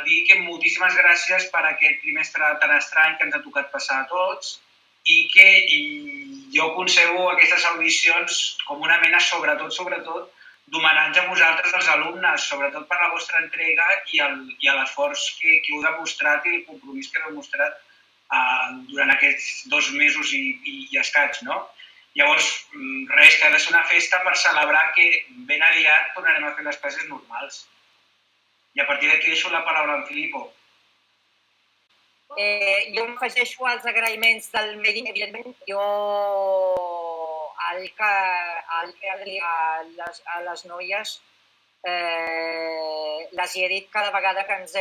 dir que moltíssimes gràcies per aquest trimestre tan estrany que ens ha tocat passar a tots i que jo concebo aquestes audicions com una mena, sobretot, d'homenatge a vosaltres, els alumnes, sobretot per la vostra entrega i l'esforç que heu demostrat i el compromís que heu demostrat durant aquests 2 mesos i escaig, no? Llavors, res, que ha de ser una festa per celebrar que ben aviat tornarem a fer les classes normals. I a partir d'aquí deixo la paraula a en Filippo. Jo m'afegeixo als agraïments del Medi, evidentment. Jo a les noies les hi he dit cada vegada que ens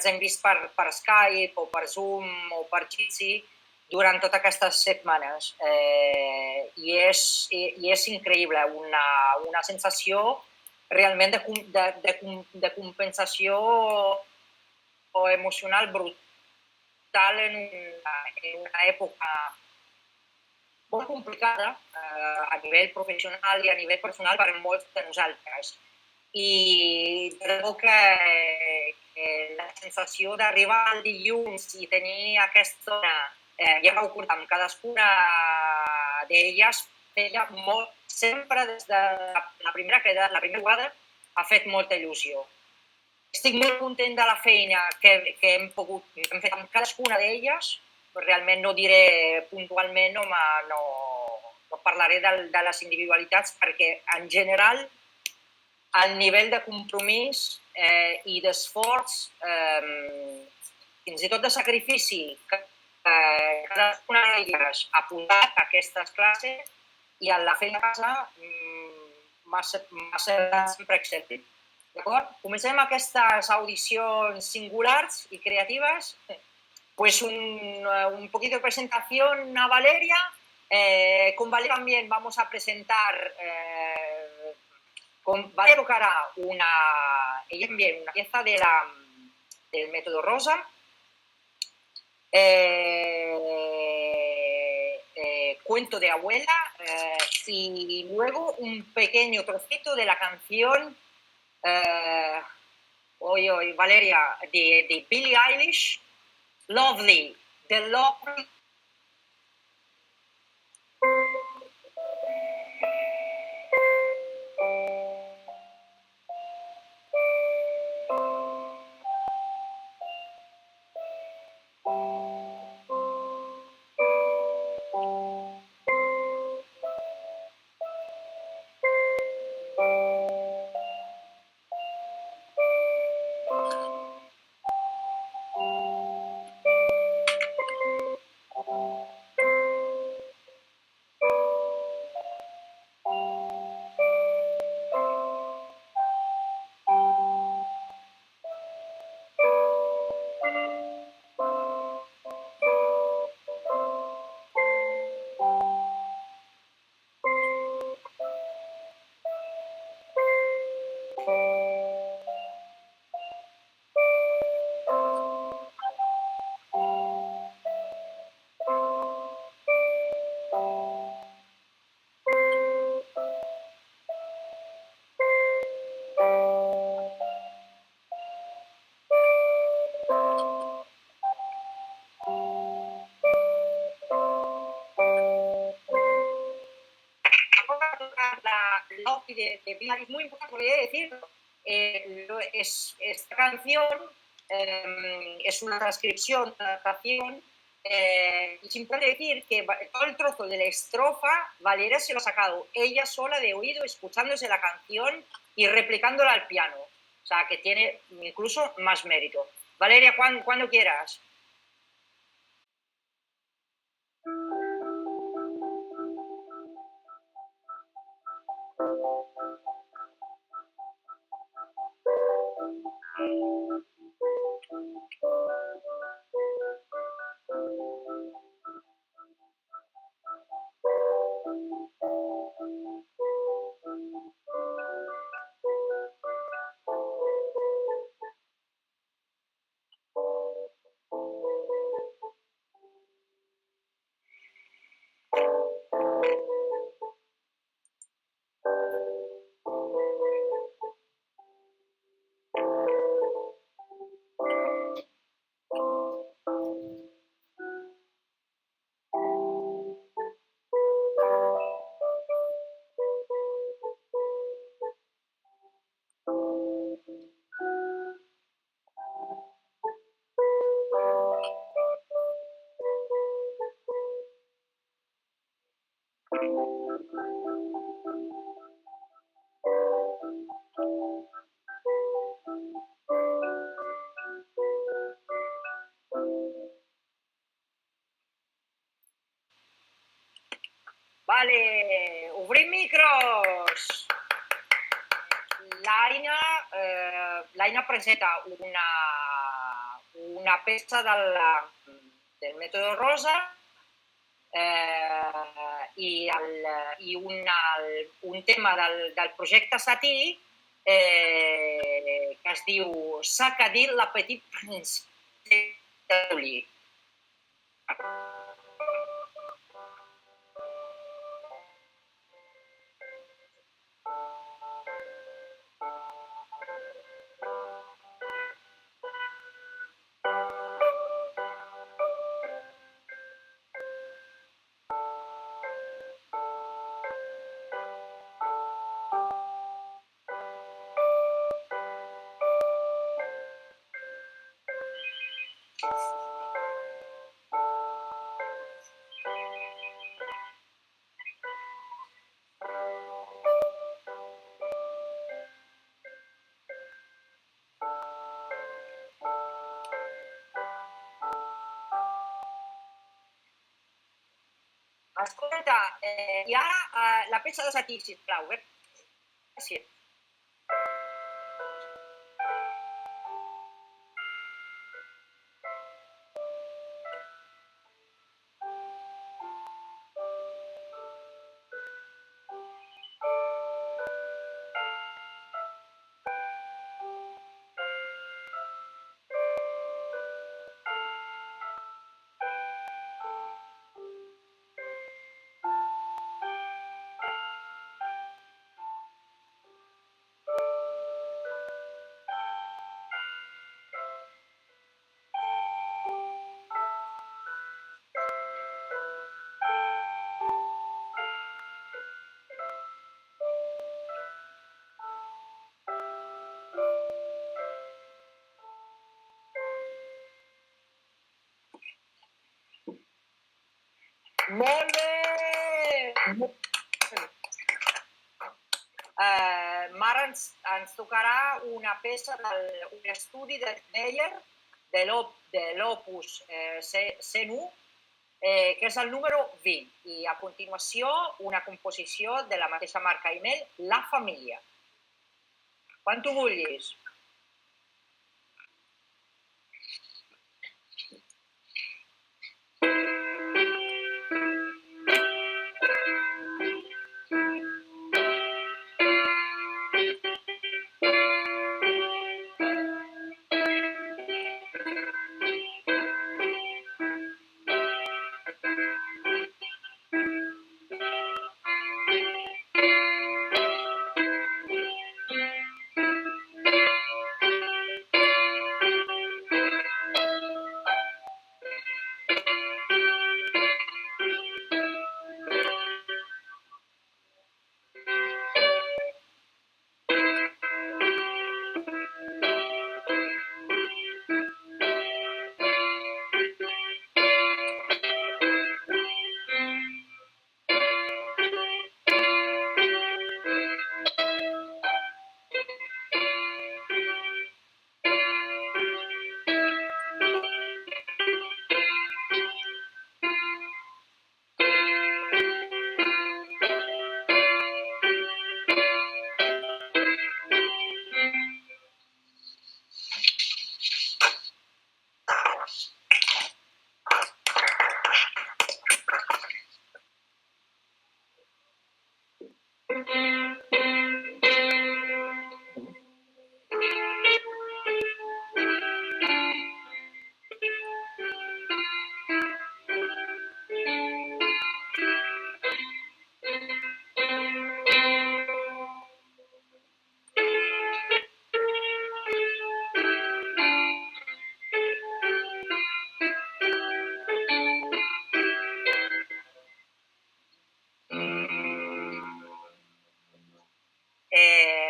hem vist per Skype o per Zoom o per Jitsi durant totes aquestes setmanes. I és increïble, una sensació realment de compensació emocional brutal en una època molt complicada a nivell professional i a nivell personal per molts de nosaltres. I de debò que la sensació d'arribar al dilluns i tenir aquesta hora, ja vau portar amb cadascuna d'elles, feia molt, sempre des de la primera vegada, ha fet molta il·lusió. Estic molt content de la feina que hem fet amb cadascuna d'elles. Realment no diré puntualment, no parlaré de les individualitats, perquè en general el nivell de compromís i d'esforç, fins i tot de sacrifici, que cadascuna d'elles ha posat a aquestes classes i en la feina a casa m'ha semblat sempre excèntric. D'acord? Comencem aquestes audicions singulars y creativas. Pues un poquito de presentación a Valeria. Con Valeria también vamos a presentar, Valeria tocará ella también una pieza del método Rosa. Cuento de abuela y luego un pequeño trocito de la canción Valeria, de Billie Eilish, Lovely, The Lovely. De Pilar es muy importante, porque he de decir, esta canción es una transcripción, una adaptación, y es importante decir que todo el trozo de la estrofa Valeria se lo ha sacado ella sola de oído, escuchándose la canción y replicándola al piano, o sea que tiene incluso más mérito. Valeria, cuando quieras. Vale, obrim micros! L'Aina presenta una peça del Mètode Rosa i un tema del projecte satíric que es diu Sac a dir la petite princesse d'Oli. Escolta, i ara la peça de Satí, sisplau. Gràcies. Molt bé! Ara ens tocarà una peça d'un estudi de Meyer de l'Opus 101, que és el número 20. I a continuació una composició de la mateixa marca Imel, La Família. Quan tu vulguis.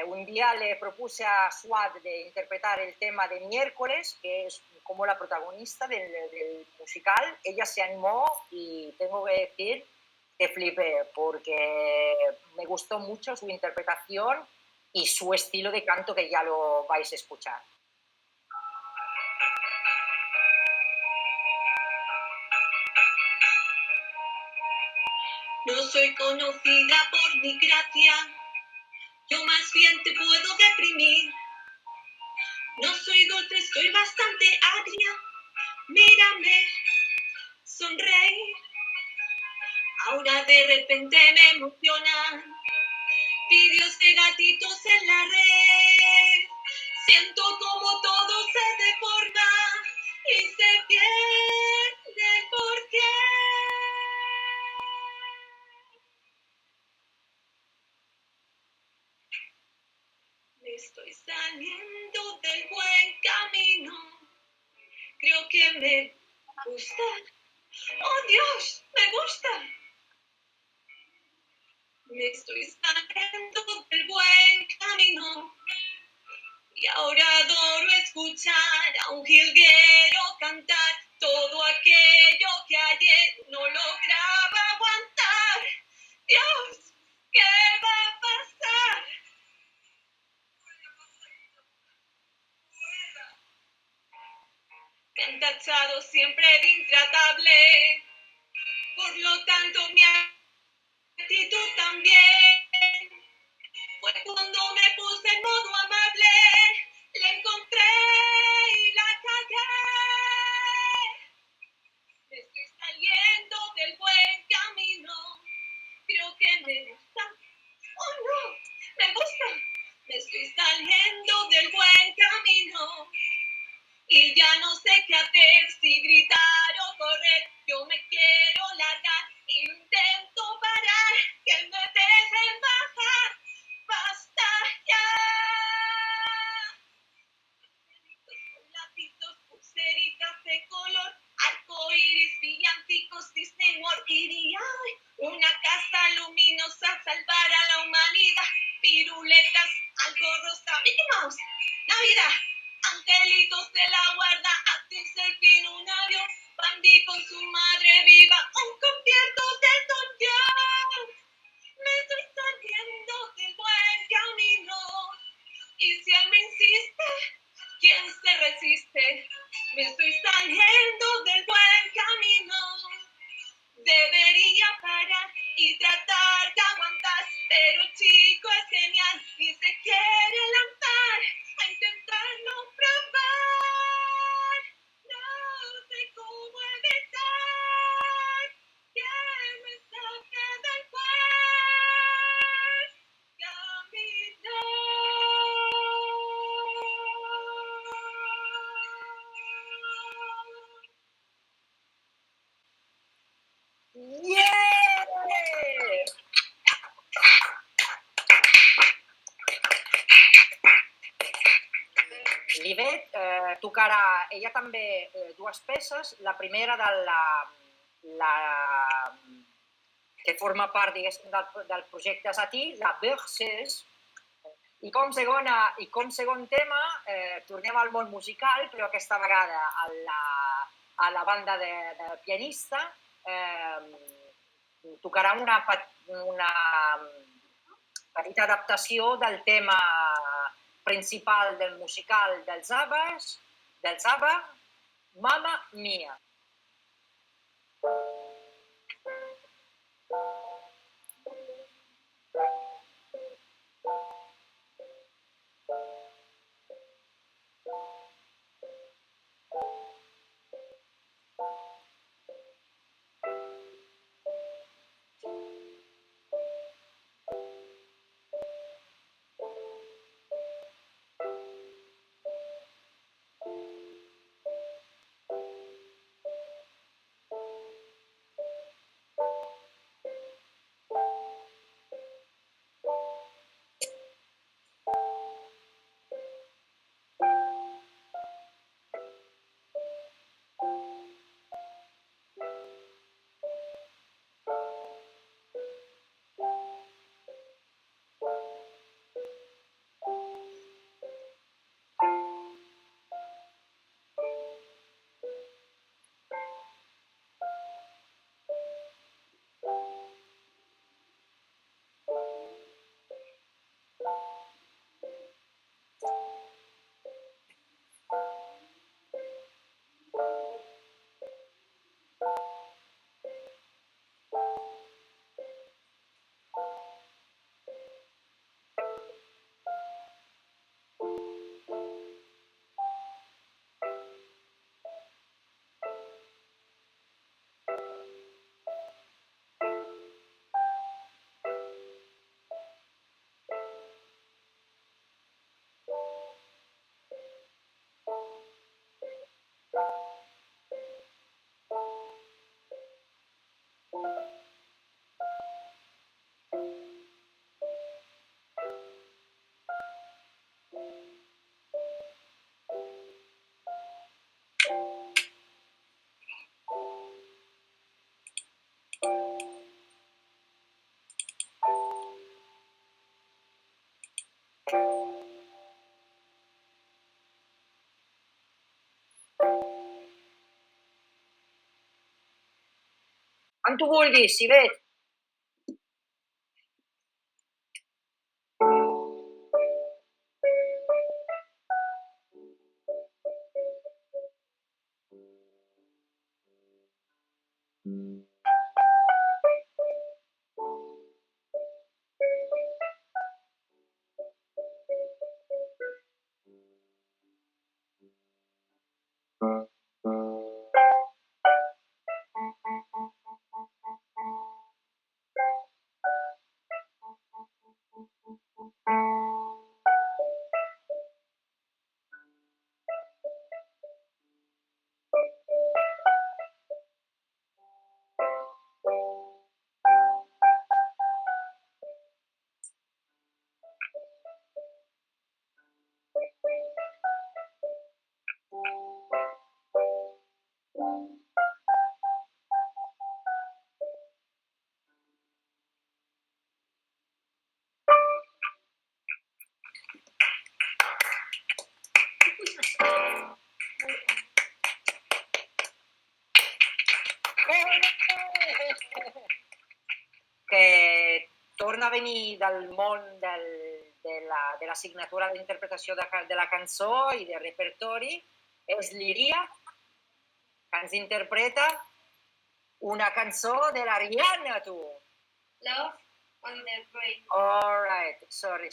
Un día le propuse a Suad de interpretar el tema de Miércoles, que es como la protagonista del musical. Ella se animó y tengo que decir que flipé porque me gustó mucho su interpretación y su estilo de canto, que ya lo vais a escuchar. No soy conocida por mi gracia, yo más bien te puedo deprimir. No soy dulce, estoy bastante agria. Mírame, sonreír. Ahora de repente me emocionan vídeos de gatitos en la red. Siento como todo se deforma y se pierde el porqué. Me estoy saliendo del buen camino. Creo que me gusta. ¡Oh, Dios! ¡Me gusta! Me estoy saliendo del buen camino. Y ahora adoro escuchar a un jilguero cantar todo aquello que ayer no lograba aguantar. Dios, ¿qué va a pasar? Me han tachado siempre de intratable, por lo tanto mi actitud también. Fue cuando me puse en modo amable, la encontré y la cagué. Me estoy saliendo del buen camino, creo que me gusta. ¡Oh, no! ¡Me gusta! Me estoy saliendo del buen camino. Y ya no sé qué hacer, si gritar o correr. Yo me quiero largar y lo intento parar. Que me dejen bajar. ¡Basta ya! Con lacitos, pulseritas de color, arcoíris, villancicos, Disney World. Iría una casa luminosa, salvar a la humanidad. Piruletas, algo rosa, Mickey Mouse, Navidad. Angelitos de la guarda, hace un selfie en un avión. Bambi con su madre viva, un concierto de Elton John. Me estoy saliendo del buen camino. Y si él me insiste, ¿quién se resiste? Me estoy saliendo del buen camino. Debería parar y tratar de aguantar, pero el chico es genial y se quiere lanzar a intentarlo probar. No sé cómo evitar que me saque del buen camino. Yeah! L'Ivet tocarà ella també dues peces. La primera que forma part, diguéssim, del projecte Satí, la Berceuse. I com segon tema tornem al món musical, però aquesta vegada a la banda de pianista. Tocarà una petita adaptació del tema principal del musical dels ABBA, Mamma Mia. Quan tu vulguis, Sivet. Que torna a venir del món de la signatura d'interpretació de la cançó i de repertori, és l'Iria, que ens interpreta una cançó de la Rihanna, tu. Love on the Brain. All right, sorry.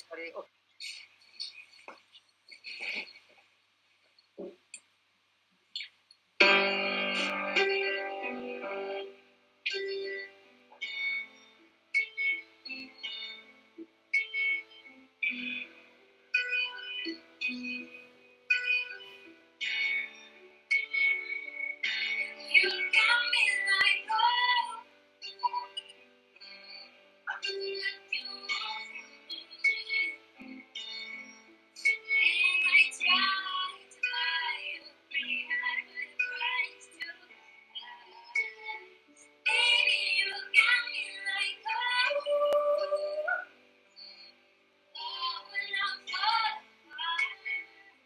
You got me like gold. You and I tried to buy you pretty high with a price too high. Baby, you got me like gold. Oh, when I fall apart.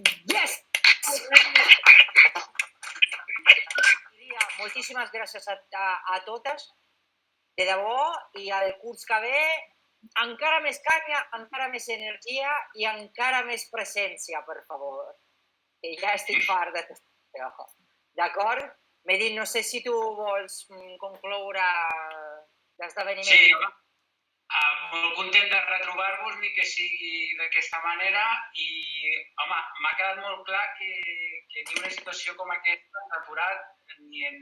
Yes! Moltíssimes gràcies a totes, de debò, i el curs que ve encara més canya, encara més energia i encara més presència, per favor. Que ja estic fart de tot això. D'acord? Medi, no sé si tu vols concloure l'esdeveniment. Sí, molt content de retrobar-vos, ni que sigui d'aquesta manera, i, home, m'ha quedat molt clar que ni una situació com aquesta s'ha aturat ni en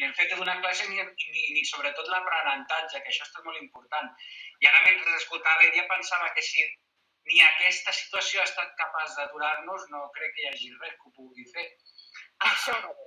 el fet de donar classe ni sobretot l'aprenentatge, que això ha estat molt important. I ara, mentre escoltava, ja pensava que si ni aquesta situació ha estat capaç d'aturar-nos, no crec que hi hagi res que ho pugui fer. Això mateix.